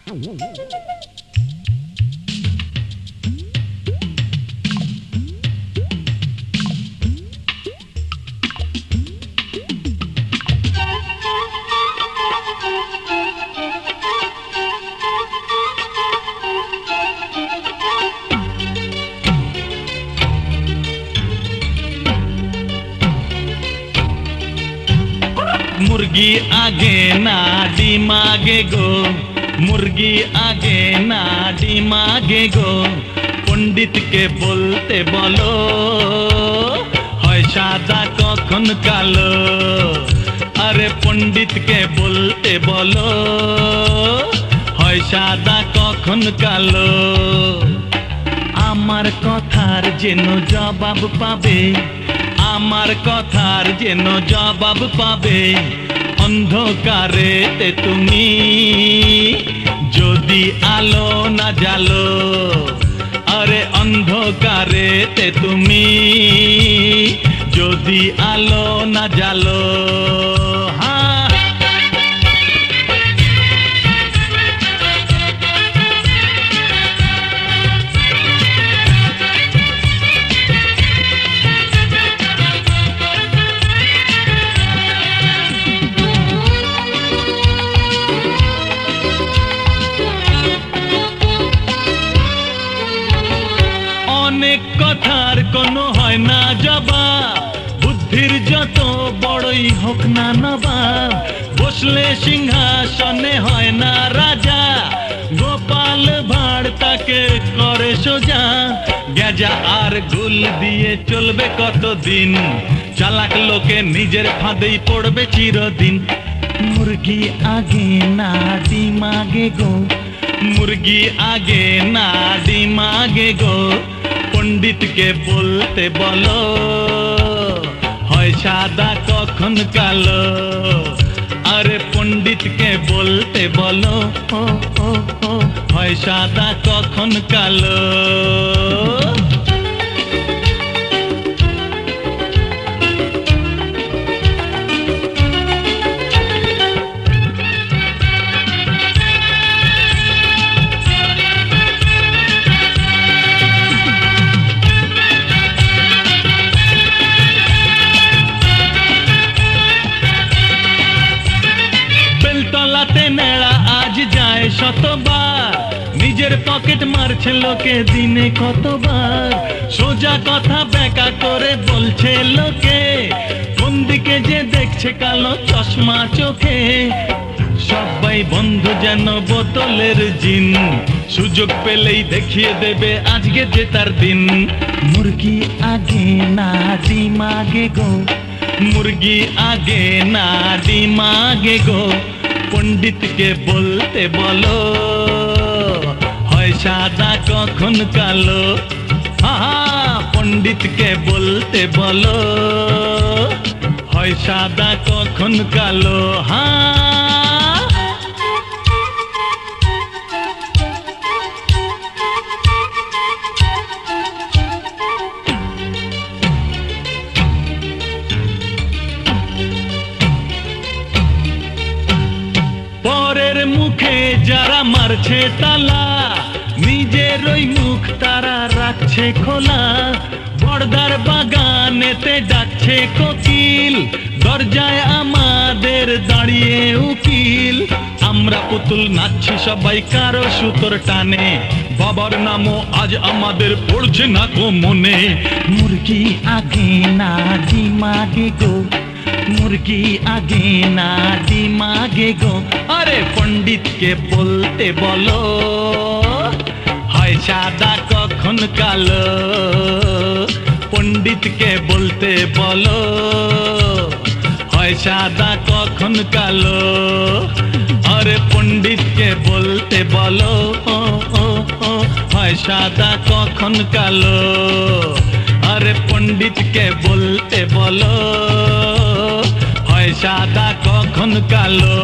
मुर्गी आगे ना डिम आगे गो, मुर्गी आगे ना डिम आगे गो। पंडित के बोलते बोलो হয় সাদা কখন কালো। আরে पंडित के बोलते बोलो হয় সাদা কখন কালো। আমার কথার যেন জবাব পাবে, আমার কথার যেন জবাব পাবে। অন্ধকারেতে তুমি যদি আলো না জ্বালো, আরে অন্ধকারেতে তুমি যদি আলো না জ্বালো। হ্যাঁ অনেক কথার কোনো হয় না জবাব, বুদ্ধির যত বড়ই হোক না নবাব। বসলে সিংহাসনে হয় না রাজা, গোপাল ভাঁড় তাকে করে সোজা। গেজা আর গুল দিয়ে চলবে কতদিন, চালাক লোকে নিজের ফাঁদেই পড়বে চিরদিন। মুরগি আগে না ডিম আগে গো, মুরগি আগে না ডিম আগে গো। पंडित के बोलते बोलो হয় সাদা কখন কালো। আরে पंडित के बोलते बोलो হয় সাদা কখন কালো। তলাতে নেড়া আজ যায় শতবার, নিজের পকেট মারছে লোকে দিনে কতবার। সোজা কথা বেকা করে বলছে লোকে, কোন দিকে যে দেখছে কালো চশমা চোখে। সবাই বন্ধু যেন বোতলের জিন, সুযোগ পেলেই দেখিয়ে দেবে আজকে যে তার দিন। মুরগি আগে না ডিম আগে গো, মুরগি আগে না ডিম আগে গো। पंडित के बोलते बोलो হয় সাদা কখন কালো। हाँ पंडित के बोलते बोलो হয় সাদা কখন কালো। हाँ পরের মুখে যারা মারছে তালা, নিজের ওই মুখ তারা রাখছে খোলা। বর্দার বাগানেতে ডাকছে কোকিল, দরজায় আমাদের দাঁড়িয়ে উকিল। আমরা পুতুল নাচছি সবাই কারো সুতোর টানে, বাবার নামও আজ আমাদের পড়ছে না কো মনে। মুরগি আগে না ডিম আগে গো, मुर्गी आगे ना डिम आगे गो। अरे पंडित के बोलते बोलो হয় সাদা কখন কালো। पंडित के बोलते बोलो হয় সাদা কখন কালো। अरे पंडित के बोलते बोलो হয় সাদা কখন কালো। अरे पंडित के बोलते बोलो হয় সাদা কখন কালো।